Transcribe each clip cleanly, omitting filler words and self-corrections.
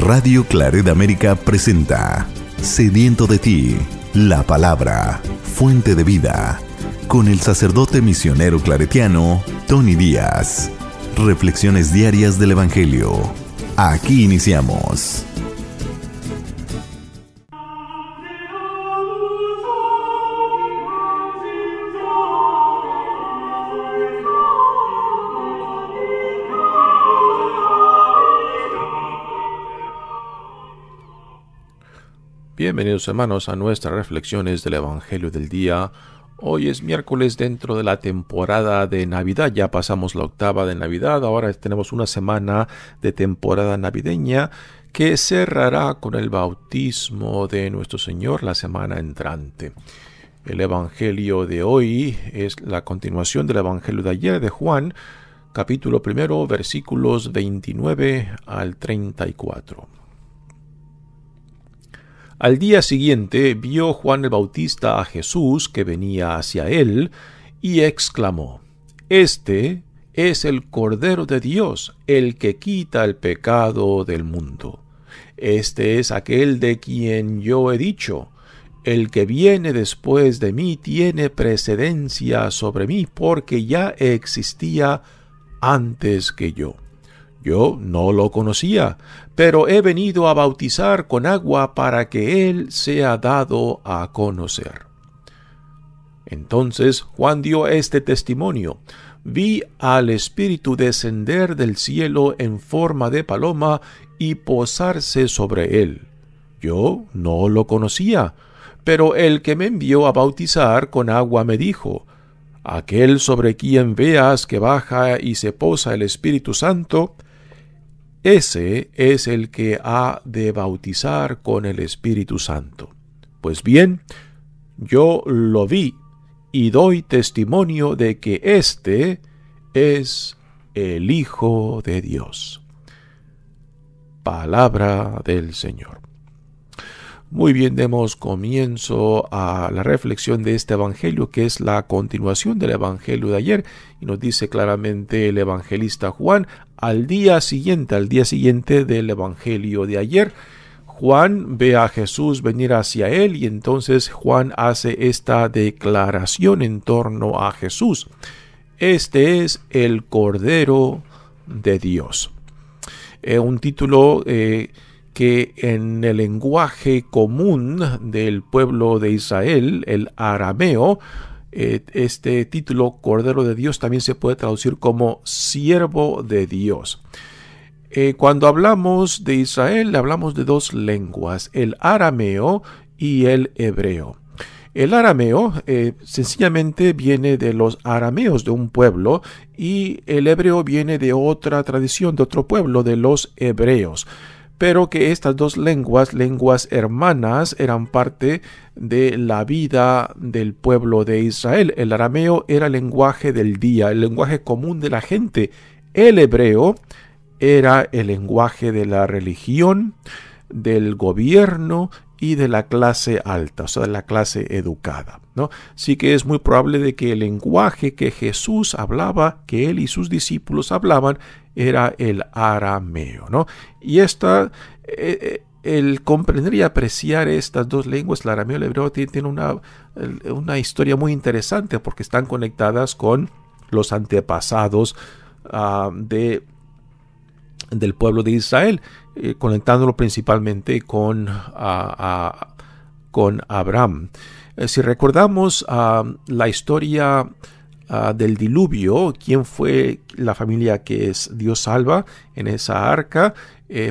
Radio Claret América presenta Sediento de ti, la palabra, fuente de vida, con el sacerdote misionero claretiano Tony Díaz. Reflexiones diarias del Evangelio. Aquí iniciamos. Bienvenidos hermanos a nuestras reflexiones del Evangelio del día. Hoy es miércoles dentro de la temporada de Navidad. Ya pasamos la octava de Navidad. Ahora tenemos una semana de temporada navideña que cerrará con el bautismo de nuestro Señor la semana entrante. El Evangelio de hoy es la continuación del Evangelio de ayer de Juan, capítulo 1, versículos 29 al 34. Al día siguiente vio Juan el Bautista a Jesús que venía hacia él y exclamó: «Este es el Cordero de Dios, el que quita el pecado del mundo. Este es aquel de quien yo he dicho: el que viene después de mí tiene precedencia sobre mí, porque ya existía antes que yo. Yo no lo conocía, pero he venido a bautizar con agua para que él sea dado a conocer». Entonces Juan dio este testimonio: «Vi al Espíritu descender del cielo en forma de paloma y posarse sobre él. Yo no lo conocía, pero el que me envió a bautizar con agua me dijo: aquel sobre quien veas que baja y se posa el Espíritu Santo, ese es el que ha de bautizar con el Espíritu Santo. Pues bien, yo lo vi y doy testimonio de que éste es el Hijo de Dios». Palabra del Señor. Muy bien, demos comienzo a la reflexión de este Evangelio, que es la continuación del Evangelio de ayer, y nos dice claramente el evangelista Juan: al día siguiente del Evangelio de ayer, Juan ve a Jesús venir hacia él, y entonces Juan hace esta declaración en torno a Jesús: «Este es el Cordero de Dios». Un título que en el lenguaje común del pueblo de Israel, el arameo, este título, Cordero de Dios, también se puede traducir como siervo de Dios. Cuando hablamos de Israel, hablamos de dos lenguas, el arameo y el hebreo. El arameo sencillamente viene de los arameos de un pueblo, y el hebreo viene de otra tradición, de otro pueblo, de los hebreos. Pero que estas dos lenguas hermanas, eran parte de la vida del pueblo de Israel. El arameo era el lenguaje del día, el lenguaje común de la gente. El hebreo era el lenguaje de la religión, del gobierno y de la clase alta, o sea, de la clase educada, ¿no? Sí que es muy probable de que el lenguaje que Jesús hablaba, que él y sus discípulos hablaban, era el arameo, ¿no? Y el comprender y apreciar estas dos lenguas, el arameo y el hebreo, tiene una historia muy interesante, porque están conectadas con los antepasados del pueblo de Israel, conectándolo principalmente con Abraham. Si recordamos la historia del diluvio, quién fue la familia que Dios salva en esa arca,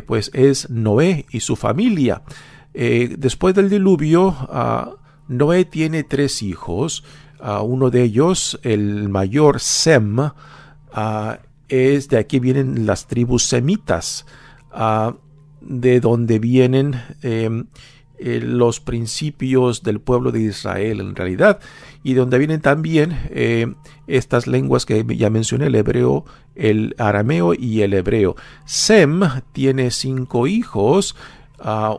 pues es Noé y su familia. Después del diluvio, Noé tiene 3 hijos. Uno de ellos, el mayor, Sem, de aquí vienen las tribus semitas, de donde vienen los principios del pueblo de Israel en realidad, y de donde vienen también estas lenguas que ya mencioné, el hebreo, el arameo y el hebreo. Sem tiene 5 hijos.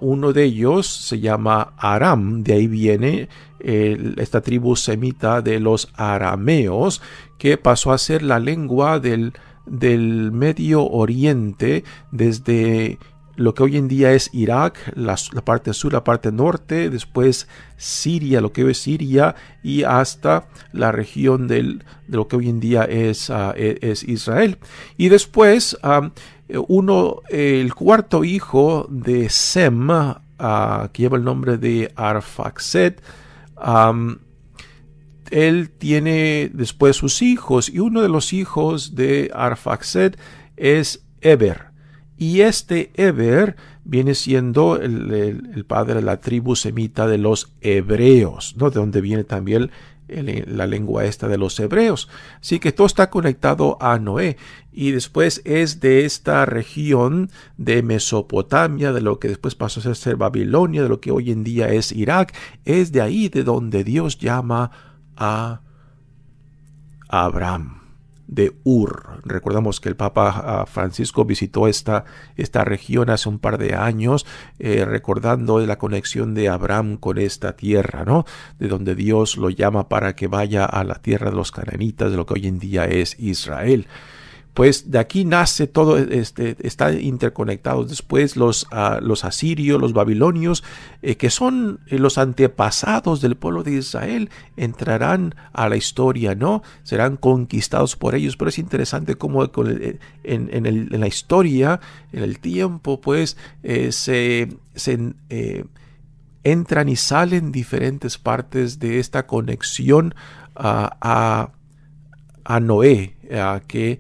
Uno de ellos se llama Aram, de ahí viene esta tribu semita de los arameos, que pasó a ser la lengua del Medio Oriente desde lo que hoy en día es Irak, la parte sur, la parte norte, después Siria, lo que hoy es Siria, y hasta la región de lo que hoy en día es Israel. Y después el cuarto hijo de Sem, que lleva el nombre de Arfaxad, él tiene después sus hijos, y uno de los hijos de Arfaxad es Eber. Y este Eber viene siendo el padre de la tribu semita de los hebreos, ¿no? De donde viene también la lengua esta de los hebreos. Así que todo está conectado a Noé. Y después es de esta región de Mesopotamia, de lo que después pasó a ser Babilonia, de lo que hoy en día es Irak. Es de ahí de donde Dios llama a Abraham, de Ur. Recordamos que el Papa Francisco visitó esta región hace un par de años, recordando la conexión de Abraham con esta tierra, ¿no? De donde Dios lo llama para que vaya a la tierra de los cananitas, de lo que hoy en día es Israel. Pues de aquí nace todo, está interconectados. Después los asirios, los babilonios, que son los antepasados del pueblo de Israel, entrarán a la historia, ¿no? Serán conquistados por ellos. Pero es interesante cómo en la historia, en el tiempo, pues entran y salen diferentes partes de esta conexión a Noé, que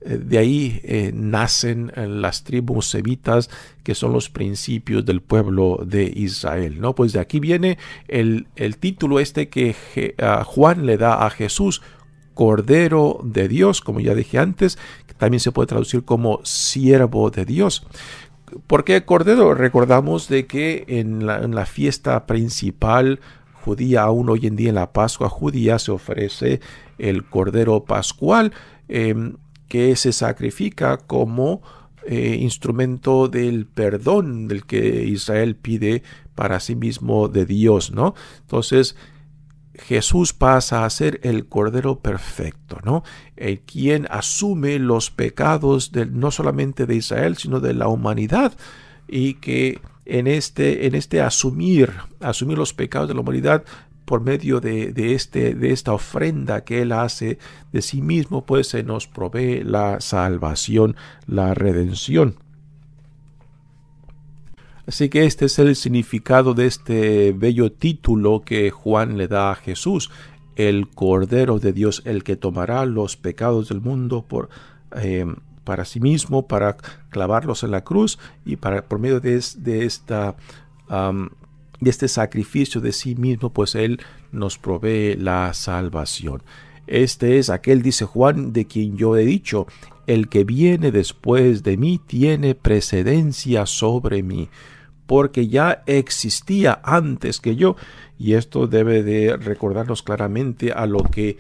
de ahí nacen las tribus semitas, que son los principios del pueblo de Israel, ¿no? Pues de aquí viene el título que Juan le da a Jesús, Cordero de Dios, como ya dije antes, que también se puede traducir como siervo de Dios. ¿Por qué Cordero? Recordamos de que en la fiesta principal judía, aún hoy en día en la Pascua judía, se ofrece el Cordero Pascual, que se sacrifica como instrumento del perdón del que Israel pide para sí mismo de Dios, ¿no? Entonces Jesús pasa a ser el Cordero perfecto, ¿no? El quien asume los pecados no solamente de Israel, sino de la humanidad, y que en este asumir los pecados de la humanidad por medio de esta ofrenda que Él hace de sí mismo, pues se nos provee la salvación, la redención. Así que este es el significado de este bello título que Juan le da a Jesús, el Cordero de Dios, el que tomará los pecados del mundo para sí mismo, para clavarlos en la cruz, y por medio de este sacrificio de sí mismo, pues Él nos provee la salvación. Este es aquel, dice Juan, de quien yo he dicho, el que viene después de mí tiene precedencia sobre mí, porque ya existía antes que yo. Y esto debe de recordarnos claramente a lo que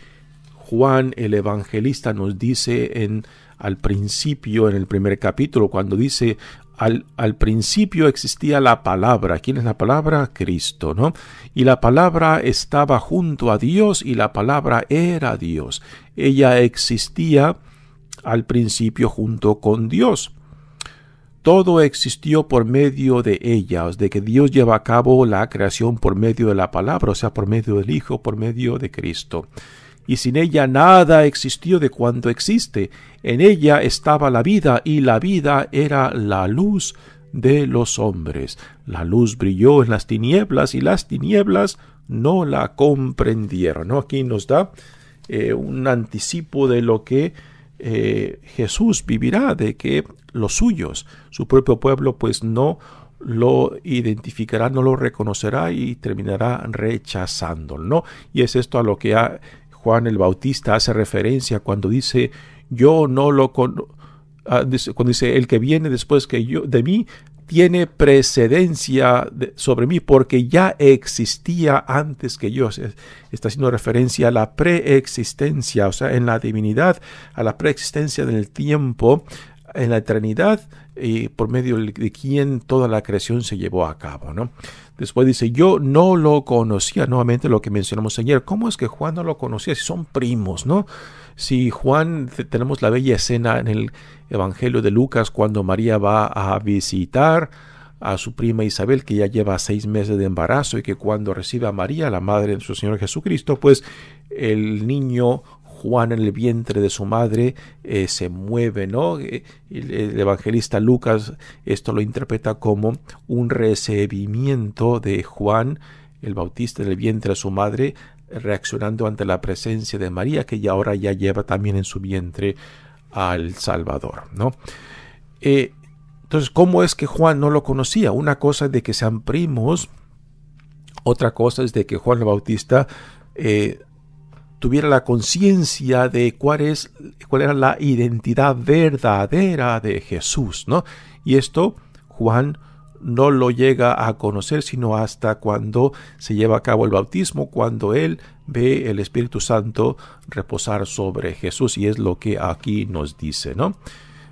Juan el evangelista nos dice al principio, en el primer capítulo, cuando dice: Al principio existía la palabra. ¿Quién es la palabra? Cristo, ¿no? Y la palabra estaba junto a Dios, y la palabra era Dios. Ella existía al principio junto con Dios. Todo existió por medio de ella, de que Dios lleva a cabo la creación por medio de la palabra, o sea, por medio del Hijo, por medio de Cristo. Y sin ella nada existió de cuanto existe. En ella estaba la vida, y la vida era la luz de los hombres. La luz brilló en las tinieblas, y las tinieblas no la comprendieron, ¿no? Aquí nos da un anticipo de lo que Jesús vivirá, de que los suyos, su propio pueblo, pues no lo identificará, no lo reconocerá, y terminará rechazándolo, ¿no? Y es esto a lo que Juan el Bautista hace referencia cuando dice: yo no lo cuando dice el que viene después de mí tiene precedencia sobre mí, porque ya existía antes que yo. Está haciendo referencia a la preexistencia, o sea, en la divinidad, a la preexistencia del tiempo, en la eternidad, y por medio de quien toda la creación se llevó a cabo, ¿no? Después dice: yo no lo conocía. Nuevamente lo que mencionamos ayer. ¿Cómo es que Juan no lo conocía? Si son primos, ¿no? Si Juan, tenemos la bella escena en el Evangelio de Lucas cuando María va a visitar a su prima Isabel, que ya lleva 6 meses de embarazo, y que cuando recibe a María, la madre de nuestro Señor Jesucristo, pues el niño Juan en el vientre de su madre se mueve, ¿no? El evangelista Lucas esto lo interpreta como un recibimiento de Juan el Bautista en el vientre de su madre, reaccionando ante la presencia de María, que ya ahora ya lleva también en su vientre al Salvador, ¿no? Entonces, ¿cómo es que Juan no lo conocía? Una cosa es de que sean primos, otra cosa es de que Juan el Bautista tuviera la conciencia de cuál era la identidad verdadera de Jesús, ¿no? Y esto Juan no lo llega a conocer sino hasta cuando se lleva a cabo el bautismo, cuando él ve el Espíritu Santo reposar sobre Jesús, y es lo que aquí nos dice, ¿no?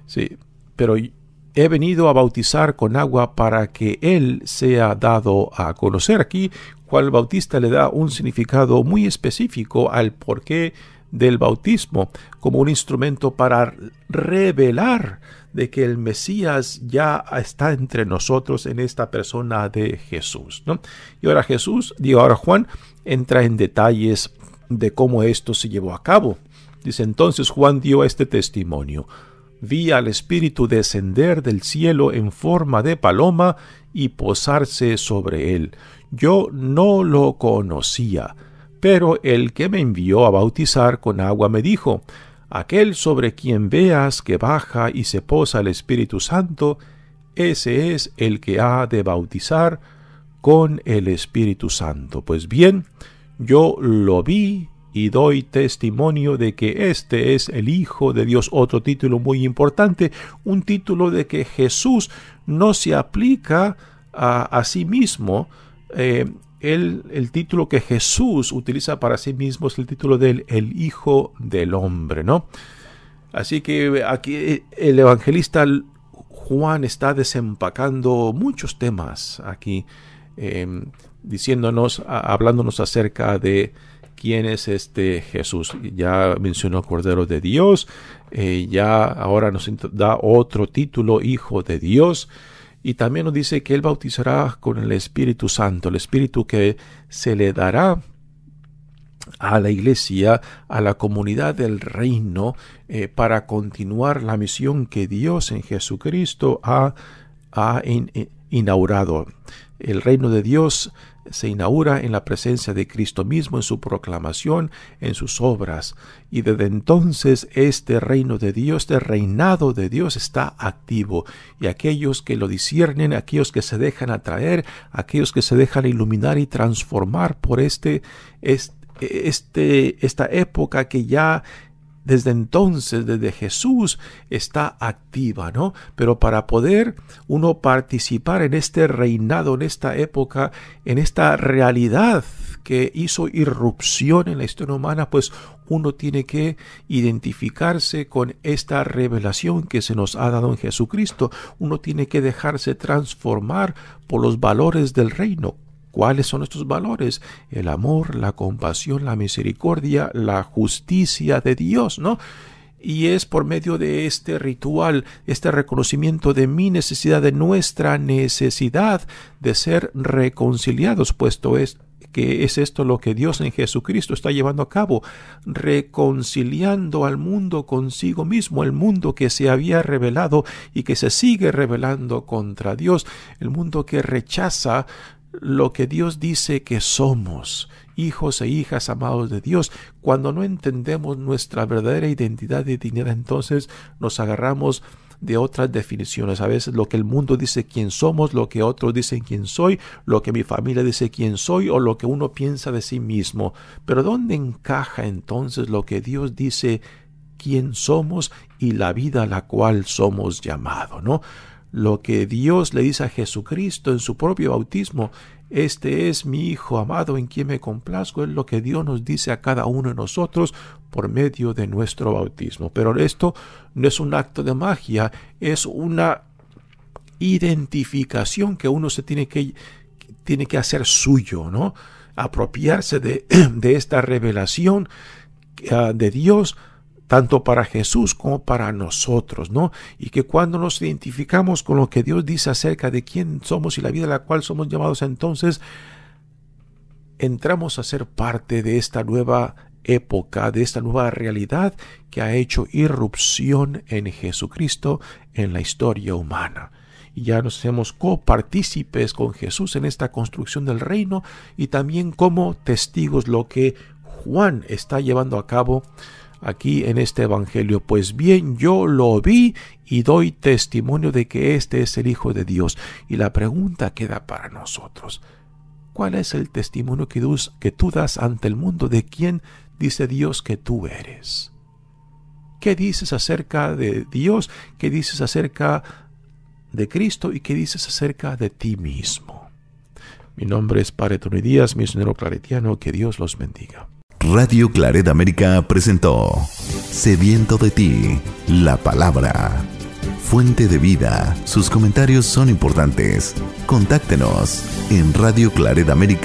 Sí, pero he venido a bautizar con agua para que él sea dado a conocer. Aquí Juan el Bautista le da un significado muy específico al porqué del bautismo, como un instrumento para revelar de que el Mesías ya está entre nosotros en esta persona de Jesús, ¿no? Y ahora ahora Juan entra en detalles de cómo esto se llevó a cabo. Dice, entonces Juan dio este testimonio: vi al Espíritu descender del cielo en forma de paloma y posarse sobre él. Yo no lo conocía, pero el que me envió a bautizar con agua me dijo: aquel sobre quien veas que baja y se posa el Espíritu Santo, ese es el que ha de bautizar con el Espíritu Santo. Pues bien, yo lo vi y doy testimonio de que este es el Hijo de Dios. Otro título muy importante, un título de que Jesús no se aplica a sí mismo. El título que Jesús utiliza para sí mismo es el título del el Hijo del Hombre, ¿no? Así que aquí el evangelista Juan está desempacando muchos temas aquí, hablándonos acerca de quién es este Jesús. Ya mencionó Cordero de Dios, ya ahora nos da otro título, Hijo de Dios. Y también nos dice que él bautizará con el Espíritu Santo, el Espíritu que se le dará a la iglesia, a la comunidad del reino, para continuar la misión que Dios en Jesucristo ha inaugurado. El reino de Dios se inaugura en la presencia de Cristo mismo, en su proclamación, en sus obras. Y desde entonces este reino de Dios, este reinado de Dios está activo. Y aquellos que lo disciernen, aquellos que se dejan atraer, aquellos que se dejan iluminar y transformar por esta época que ya desde entonces, desde Jesús, está activa, ¿no? Pero para poder uno participar en este reinado, en esta época, en esta realidad que hizo irrupción en la historia humana, pues uno tiene que identificarse con esta revelación que se nos ha dado en Jesucristo. Uno tiene que dejarse transformar por los valores del reino. ¿Cuáles son estos valores? El amor, la compasión, la misericordia, la justicia de Dios, ¿no? Y es por medio de este ritual, este reconocimiento de mi necesidad, de nuestra necesidad de ser reconciliados, puesto que es esto lo que Dios en Jesucristo está llevando a cabo, reconciliando al mundo consigo mismo, el mundo que se había rebelado y que se sigue rebelando contra Dios, el mundo que rechaza lo que Dios dice que somos, hijos e hijas amados de Dios. Cuando no entendemos nuestra verdadera identidad y dignidad, entonces nos agarramos de otras definiciones. A veces lo que el mundo dice quién somos, lo que otros dicen quién soy, lo que mi familia dice quién soy, o lo que uno piensa de sí mismo. Pero ¿dónde encaja entonces lo que Dios dice quién somos y la vida a la cual somos llamados, ¿no? Lo que Dios le dice a Jesucristo en su propio bautismo: este es mi Hijo amado en quien me complazco, es lo que Dios nos dice a cada uno de nosotros por medio de nuestro bautismo. Pero esto no es un acto de magia, es una identificación que uno se tiene que hacer suyo, ¿no? Apropiarse de esta revelación de Dios, tanto para Jesús como para nosotros, ¿no? Y que cuando nos identificamos con lo que Dios dice acerca de quién somos y la vida a la cual somos llamados, entonces entramos a ser parte de esta nueva época, de esta nueva realidad que ha hecho irrupción en Jesucristo en la historia humana. Y ya nos hacemos copartícipes con Jesús en esta construcción del reino y también como testigos lo que Juan está llevando a cabo aquí en este evangelio. Pues bien, yo lo vi y doy testimonio de que este es el Hijo de Dios. Y la pregunta queda para nosotros: ¿cuál es el testimonio que tú das ante el mundo de quién dice Dios que tú eres? ¿Qué dices acerca de Dios? ¿Qué dices acerca de Cristo? ¿Y qué dices acerca de ti mismo? Mi nombre es Padre Tony Díaz, misionero claretiano. Que Dios los bendiga. Radio Claret América presentó Sediento de ti, la palabra, fuente de vida. Sus comentarios son importantes. Contáctenos en Radio Claret América.